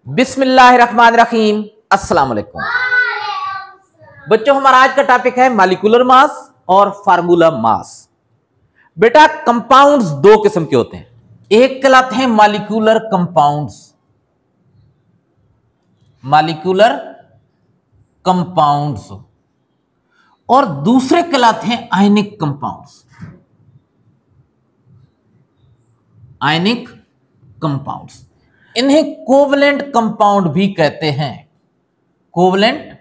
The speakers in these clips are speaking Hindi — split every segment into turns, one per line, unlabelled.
बिस्मिल्लाहिर्रहमानिर्रहीम। अस्सलाम वालेकुम बच्चों, हमारा आज का टॉपिक है मॉलिक्यूलर मास और फार्मूला मास। बेटा, कंपाउंड्स दो किस्म के होते हैं। एक कहलाते हैं मॉलिक्यूलर कंपाउंड्स, मॉलिक्यूलर कंपाउंड्स, और दूसरे कहलाते हैं आयनिक कंपाउंड्स, आयनिक कंपाउंड्स। इन्हें कोवलेंट कंपाउंड भी कहते हैं, कोवलेंट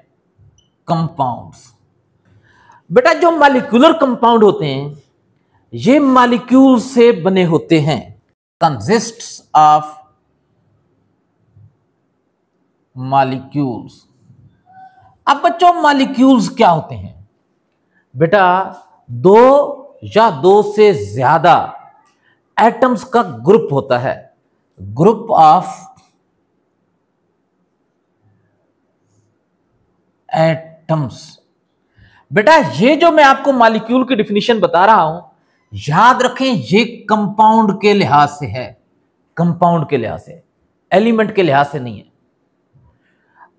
कंपाउंड्स। बेटा, जो मॉलिक्यूलर कंपाउंड होते हैं ये मॉलिक्यूल से बने होते हैं, कंसिस्ट्स ऑफ मॉलिक्यूल्स। अब बच्चों, मॉलिक्यूल्स क्या होते हैं? बेटा, दो या दो से ज्यादा एटम्स का ग्रुप होता है, ग्रुप ऑफ एटम्स। बेटा, ये जो मैं आपको मॉलिक्यूल की डिफिनीशन बता रहा हूं, याद रखें ये कंपाउंड के लिहाज से है, कंपाउंड के लिहाज से, एलिमेंट के लिहाज से नहीं है।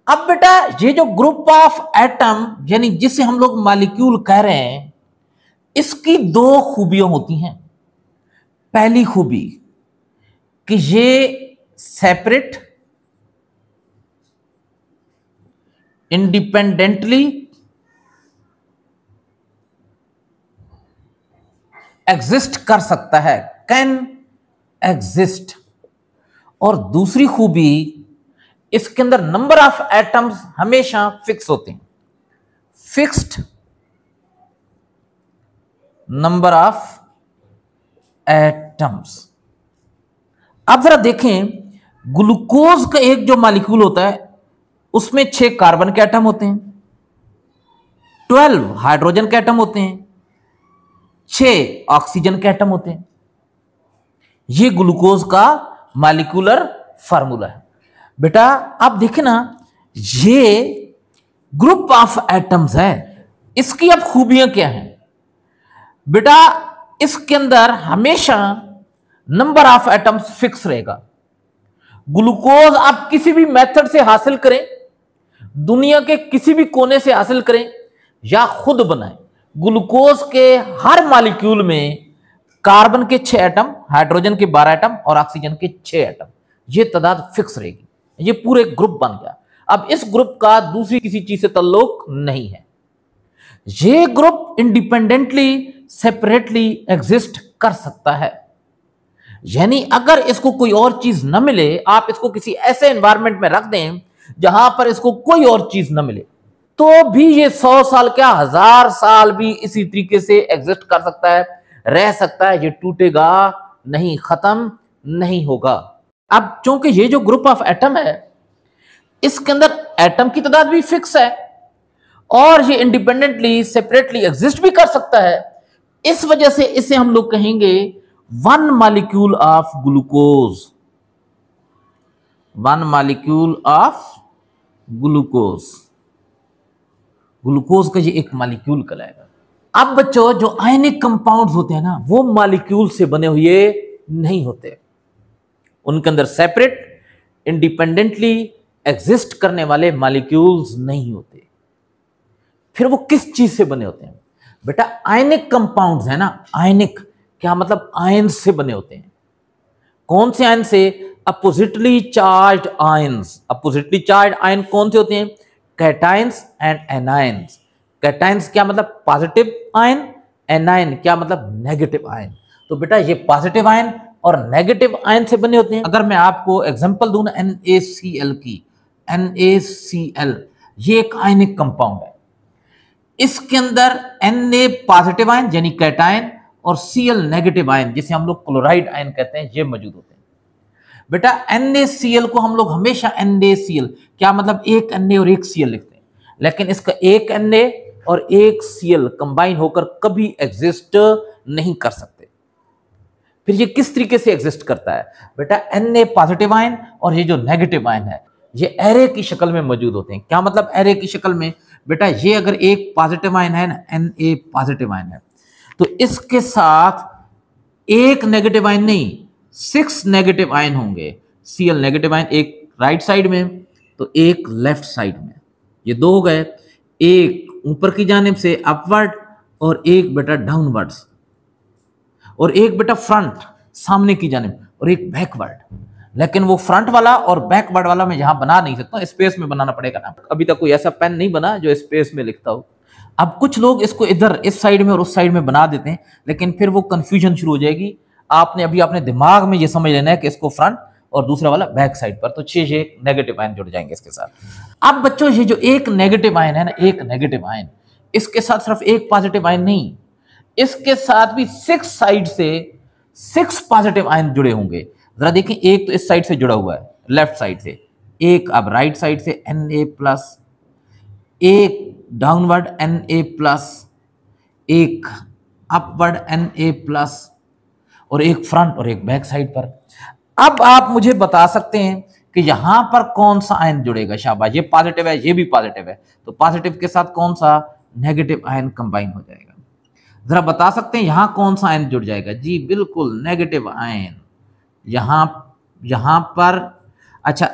अब बेटा, ये जो ग्रुप ऑफ एटम यानी जिसे हम लोग मॉलिक्यूल कह रहे हैं, इसकी दो खूबियां होती हैं। पहली खूबी कि ये सेपरेट, इंडिपेंडेंटली एग्जिस्ट कर सकता है, कैन एग्जिस्ट। और दूसरी खूबी, इसके अंदर नंबर ऑफ एटम्स हमेशा फिक्स होते हैं, फिक्स्ड नंबर ऑफ एटम्स। अब जरा देखें, ग्लूकोज का एक जो मॉलिक्यूल होता है उसमें 6 कार्बन के एटम होते हैं, 12 हाइड्रोजन के एटम होते हैं, 6 ऑक्सीजन के एटम होते हैं। ये ग्लूकोज का मॉलिक्यूलर फार्मूला है। बेटा, आप देखें ना, ये ग्रुप ऑफ एटम्स है। इसकी अब खूबियां क्या हैं? बेटा, इसके अंदर हमेशा नंबर ऑफ एटम्स फिक्स रहेगा। ग्लूकोज आप किसी भी मेथड से हासिल करें, दुनिया के किसी भी कोने से हासिल करें या खुद बनाएं, ग्लूकोज के हर मॉलिक्यूल में कार्बन के 6 एटम, हाइड्रोजन के 12 एटम और ऑक्सीजन के 6 एटम, ये तादाद फिक्स रहेगी। ये पूरे ग्रुप बन गया। अब इस ग्रुप का दूसरी किसी चीज से ताल्लुक नहीं है। ये ग्रुप इंडिपेंडेंटली, सेपरेटली एग्जिस्ट कर सकता है। यानी अगर इसको कोई और चीज न मिले, आप इसको किसी ऐसे एनवायरनमेंट में रख दें जहां पर इसको कोई और चीज न मिले, तो भी ये 100 साल क्या 1000 साल भी इसी तरीके से एग्जिस्ट कर सकता है, रह सकता है। ये टूटेगा नहीं, खत्म नहीं होगा। अब चूंकि ये जो ग्रुप ऑफ एटम है, इसके अंदर एटम की तादाद भी फिक्स है और ये इंडिपेंडेंटली, सेपरेटली एग्जिस्ट भी कर सकता है। इस वजह से इसे हम लोग कहेंगे one molecule of glucose, one molecule of glucose. Glucose का ये एक मॉलिक्यूल कहलाएगा। अब बच्चों, जो आयनिक कंपाउंड्स होते हैं ना, वो मॉलिक्यूल से बने हुए नहीं होते। उनके अंदर सेपरेट, इंडिपेंडेंटली एग्जिस्ट करने वाले मॉलिक्यूल्स नहीं होते। फिर वो किस चीज से बने होते हैं? बेटा, आयनिक कंपाउंड्स है ना, आयनिक क्या मतलब? आयन से बने होते हैं। कौन से आयन से? Oppositely charged ions. Oppositely charged ion कौन से होते हैं? Cations and anions. कैटायंस क्या मतलब? Positive ion. एनायन क्या मतलब? Negative ion. तो बेटा, ये पॉजिटिव आयन और नेगेटिव आयन से बने होते हैं। अगर मैं आपको एग्जांपल दूं ना NaCl की, NaCl ये एक आयनिक कंपाउंड है। इसके अंदर Na पॉजिटिव आयन यानी कैटायन और Cl नेगेटिव आयन जिसे हम लोग क्लोराइड आयन कहते हैं, ये मौजूद होते हैं। बेटा, NaCl को हम लोग हमेशा NaCl क्या मतलब? एक Na और एक Cl लिखते हैं, लेकिन इसका एक Na और एक Cl कंबाइन होकर कभी एग्जिस्ट नहीं कर सकते। फिर ये किस तरीके से एग्जिस्ट करता है? बेटा, Na पॉजिटिव आयन और ये जो नेगेटिव आयन है, ये एरे की शक्ल में मौजूद होते हैं। क्या मतलब एरे की शक्ल में? बेटा, ये अगर एक पॉजिटिव आयन है ना, Na पॉजिटिव आयन है, तो इसके साथ एक नेगेटिव आयन नहीं, 6 नेगेटिव आयन होंगे। Cl नेगेटिव आयन, एक राइट साइड में तो एक लेफ्ट साइड में, ये दो हो गए, एक ऊपर की जानिब से अपवर्ड और एक बेटा डाउनवर्ड्स, और एक बेटा फ्रंट सामने की जानिब, और एक बैकवर्ड। लेकिन वो फ्रंट वाला और बैकवर्ड वाला मैं यहां बना नहीं सकता, स्पेस में बनाना पड़ेगा ना। अभी तक कोई ऐसा पेन नहीं बना जो स्पेस में लिखता हो। अब कुछ लोग इसको इधर इस साइड में और उस साइड में बना देते हैं, लेकिन फिर वो कंफ्यूजन शुरू हो जाएगी। आपने अभी अपने दिमाग में ये समझ लेना है कि इसको फ्रंट और दूसरा वाला बैक साइड पर, तो 6 ये नेगेटिव आयन जुड़ जाएंगे इसके साथ। अब बच्चों ये जो एक नेगेटिव आयन है ना, एक नेगेटिव आयन, इसके साथ सिर्फ एक पॉजिटिव आयन नहीं, इसके साथ भी 6 साइड से 6 पॉजिटिव आयन जुड़े होंगे। जरा देखिए, एक तो इस साइड से जुड़ा हुआ है लेफ्ट साइड से, एक अब राइट साइड से Na+, एक डाउनवर्ड Na+, एक अपवर्ड Na+, और एक फ्रंट और एक बैक साइड पर। अब आप मुझे बता सकते हैं कि यहां पर कौन सा आयन जुड़ेगा। शाबाश, ये पॉजिटिव है, ये भी पॉजिटिव है, तो पॉजिटिव के साथ कौन सा नेगेटिव आयन कंबाइन हो जाएगा। जरा बता सकते हैं यहां कौन सा आयन जुड़ जाएगा। जी बिल्कुल, नेगेटिव आयन यहां पर। अच्छा,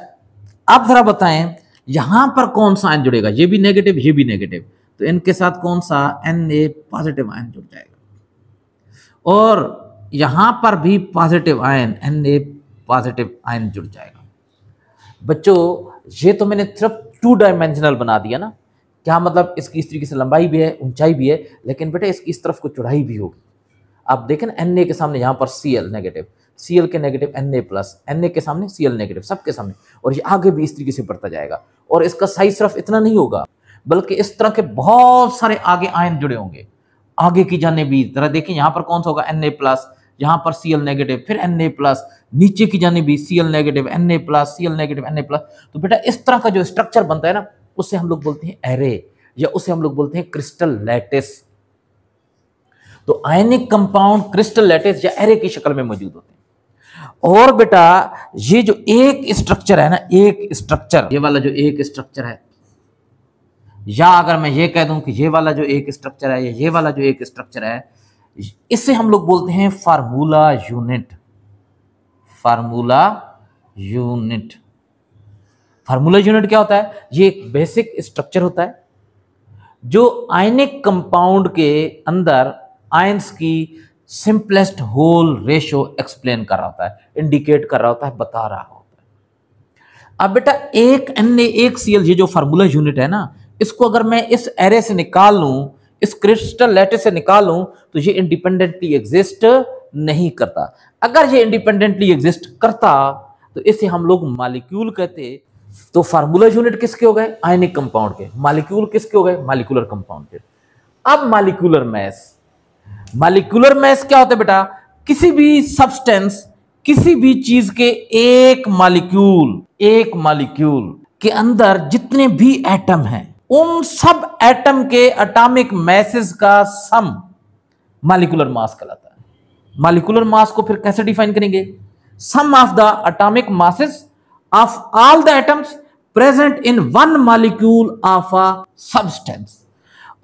अब जरा बताएं यहां पर कौन सा आयन जुड़ेगा। ये भी नेगेटिव, ये भी नेगेटिव, तो इनके साथ कौन सा Na पॉजिटिव आयन जुड़ जाएगा, और यहां पर भी positive ion Na positive ion जुड़ जाएगा। बच्चों ये तो मैंने सिर्फ 2 डायमेंशनल बना दिया ना। क्या मतलब, इसकी इस तरीके से लंबाई भी है, ऊंचाई भी है, लेकिन बेटा इसकी इस तरफ को चौड़ाई भी होगी। आप देखें ना, Na के सामने यहाँ पर Cl नेगेटिव, Cl के नेगेटिव Na+, Na के सामने Cl नेगेटिव, सबके सामने, और ये आगे भी इस तरीके से बढ़ता जाएगा। और इसका साइज सिर्फ इतना नहीं होगा, बल्कि इस तरह के बहुत सारे आगे आयन जुड़े होंगे आगे की जाने भी। जरा देखिए यहाँ पर कौन सा होगा, Na+, यहाँ पर Cl नेगेटिव, फिर Na+, नीचे की जाने भी Cl negative, Na+, Cl negative, Na+। तो बेटा इस तरह का जो स्ट्रक्चर बनता है ना, उसे हम लोग बोलते हैं एरे, या उसे हम लोग बोलते हैं क्रिस्टल लैटिस। तो आयनिक कंपाउंड क्रिस्टल लैटिस या एरे की शक्ल में मौजूद होते हैं। और बेटा ये जो एक स्ट्रक्चर है ना, एक स्ट्रक्चर, ये वाला जो एक स्ट्रक्चर है, या अगर मैं ये कह दूं कि ये वाला जो एक स्ट्रक्चर है, या ये वाला जो एक स्ट्रक्चर है, इसे हम लोग बोलते हैं formula unit. Formula unit, formula unit क्या होता है? ये एक बेसिक स्ट्रक्चर होता है जो आयनिक कंपाउंड के अंदर आयंस की सिंपलेस्ट होल रेशियो एक्सप्लेन कर रहा होता है, इंडिकेट कर रहा होता है, बता रहा होता है। अब बेटा एक Na1Cl, ये जो फार्मूला यूनिट है ना, इसको अगर मैं इस एरे से निकाल लूं, इस क्रिस्टल लैटिस से निकाल लूं, तो ये इंडिपेंडेंटली एग्जिस्ट नहीं करता। अगर ये इंडिपेंडेंटली एग्जिस्ट करता तो इसे हम लोग मॉलिक्यूल कहते। तो फार्मूला यूनिट किसके हो गए? आयनिक कंपाउंड के। मॉलिक्यूल किसके हो गए? मॉलिक्यूलर कंपाउंड के। अब मॉलिक्यूलर मास, मॉलिक्यूलर मास क्या होता है बेटा? किसी भी सब्सटेंस, किसी भी चीज के एक मॉलिक्यूल के अंदर जितने भी एटम हैं, उन सब एटम के एटॉमिक मैसेस का सम मॉलिक्यूलर मास कहलाता है। मॉलिक्यूलर मास को फिर कैसे डिफाइन करेंगे? Sum of the atomic masses of all the atoms present in one molecule of a substance.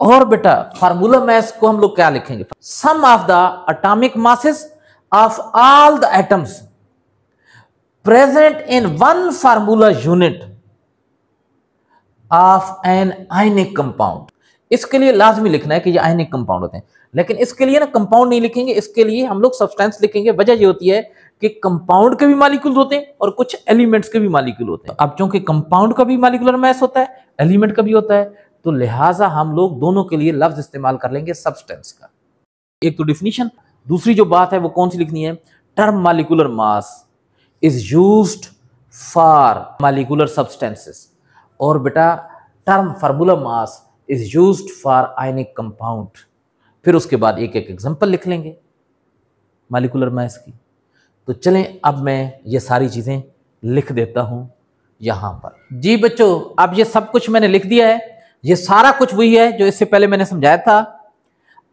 और बेटा फार्मूला मास को हम लोग क्या लिखेंगे? Sum of the atomic masses of all the atoms present in one formula unit of an ionic compound. इसके लिए लाजमी लिखना है कि ये आयनिक कंपाउंड होते हैं, लेकिन इसके लिए ना कंपाउंड नहीं लिखेंगे, इसके लिए हम लोग सब्सटेंस लिखेंगे। वजह ये होती है कि कंपाउंड के भी मॉलिक्यूल होते हैं और कुछ एलिमेंट्स के भी मॉलिक्यूल होते हैं। अब चूंकि कंपाउंड का भी मॉलिक्यूलर मास होता है, एलिमेंट का भी होता है, तो लिहाजा हम लोग दोनों के लिए लफ्ज इस्तेमाल कर लेंगे सब्सटेंस का। एक तो डिफिनीशन, दूसरी जो बात है वो कौन सी लिखनी है? Term molecular mass is used for molecular substances, और बेटा term formula mass is used for ionic compound. फिर उसके बाद एक एक एग्जांपल लिख लेंगे मॉलिक्यूलर मास की। तो चलें अब मैं ये सारी चीजें लिख देता हूं यहां पर। जी बच्चों, अब ये सब कुछ मैंने लिख दिया है। ये सारा कुछ वही है जो इससे पहले मैंने समझाया था।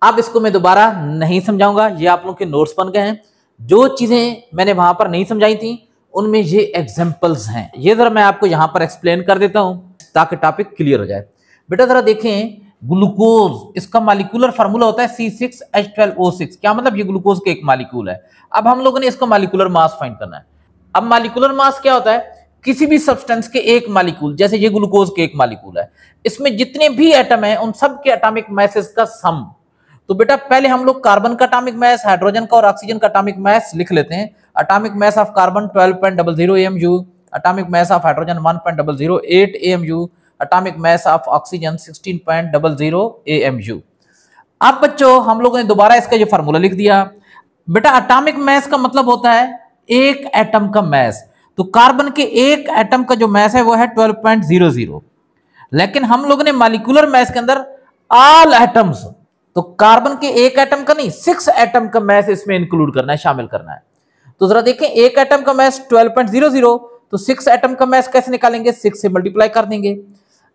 अब इसको मैं दोबारा नहीं समझाऊंगा, ये आप लोगों के नोट्स बन गए हैं। जो चीजें मैंने वहां पर नहीं समझाई थी उनमें ये एग्जांपल्स हैं। ये जरा मैं आपको यहां पर एक्सप्लेन कर देता हूं ताकि टॉपिक क्लियर हो जाए। बेटा जरा देखें, ग्लूकोज, इसका मॉलिक्यूलर फार्मूला होता है C6H12O6। क्या मतलब? ये ग्लूकोज का एक मॉलिक्यूल है। अब हम लोगों ने इसका मॉलिक्यूलर मास फाइंड करना है। अब मॉलिक्यूलर मास क्या होता है? किसी भी सब्सटेंस के एक मॉलिक्यूल, जैसे ये ग्लूकोज के एक मॉलिक्यूल है, इसमें जितने भी एटम हैं उन सब के एटॉमिक मैसेस का सम। तो बेटा पहले हम लोग कार्बन का एटॉमिक मैस, हाइड्रोजन का और ऑक्सीजन का एटॉमिक मैस लिख लेते हैं। Atomic mass of carbon 12.00 AMU, atomic mass of hydrogen 1.008 AMU, atomic mass of oxygen 16.00 AMU। अब बच्चों हम लोगों ने दोबारा इसका जो फार्मूला लिख दिया। बेटा एटॉमिक मैस का मतलब होता है एक एटम का मैस, तो कार्बन के एक एटम का जो मैस है वो है 12.00, लेकिन हम लोगों ने मॉलिक्यूलर मैस के अंदर ऑल एटम्स, तो कार्बन के एक एटम का नहीं 6 एटम का मैस इसमें इंक्लूड करना है, शामिल करना है। तो जरा देखें, एक एटम का मैस 12.00, तो 6 एटम का मैस कैसे निकालेंगे, 6 से मल्टीप्लाई कर देंगे।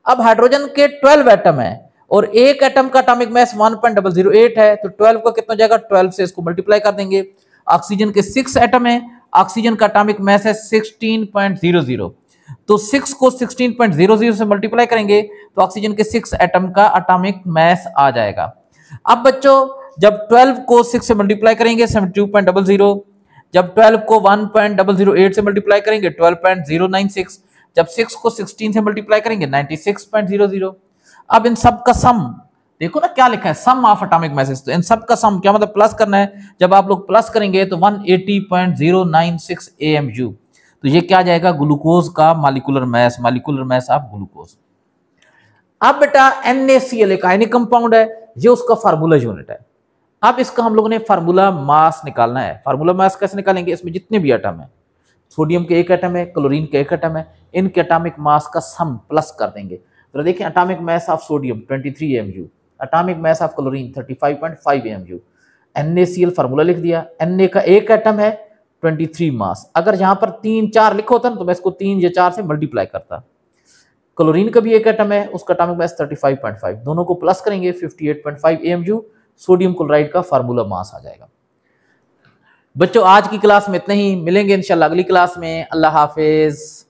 अब हाइड्रोजन के 12 एटम है और एक एटम का एटॉमिक मैस 1.008 है, तो 12 का कितना जाएगा, 12 से इसको मल्टीप्लाई कर देंगे। ऑक्सीजन के 6 एटम है, ऑक्सीजन का एटॉमिक मैस है 16.00, तो 6 को 16.00 से मल्टीप्लाई करेंगे तो ऑक्सीजन के 6 एटम का एटॉमिक मैस आ जाएगा। अब बच्चों जब 12 को 6 से मल्टीप्लाई करेंगे 72.00, जब 12 को 1.008 से मल्टीप्लाई करेंगे 12.096, जब 6 को 16 से मल्टीप्लाई करेंगे 96.00। अब इन सब का सम देखो ना क्या लिखा है, सम ऑफ एटॉमिक मैसेज, तो इन सब का सम क्या मतलब प्लस करना है, जब आप लोग प्लस करेंगे तो 180.096 AMU, तो ये क्या आ जाएगा, ग्लूकोज का मॉलिक्यूलर मैस ऑफ ग्लूकोज। अब बेटा NaCl एक आयनिक कंपाउंड है, ये उसका फार्मूला यूनिट है। अब इसका हम लोगों ने फार्मूला मास निकालना है। फार्मूला मास कैसे निकालेंगे, इसमें जितने भी एटम है, सोडियम के एक एटम है, क्लोरीन के एक एटम है, इनके एटॉमिक मास का सम प्लस कर देंगे। तो देखिए atomic mass of sodium 23 AMU, atomic mass of chlorine 35.5 AMU। NaCl formula लिख दिया, Na का एक एटम है 23 मास, अगर यहां पर 3 4 लिखा होता ना तो मैं इसको 3 या 4 से मल्टीप्लाई करता। क्लोरीन का भी एक एटम है, उसका एटॉमिक मास 35.5, दोनों को प्लस करेंगे 58.5 AMU, सोडियम क्लोराइड का फार्मूला मास आ जाएगा। बच्चों आज की क्लास में इतना ही, मिलेंगे इंशाल्लाह अगली क्लास में। अल्लाह हाफिज।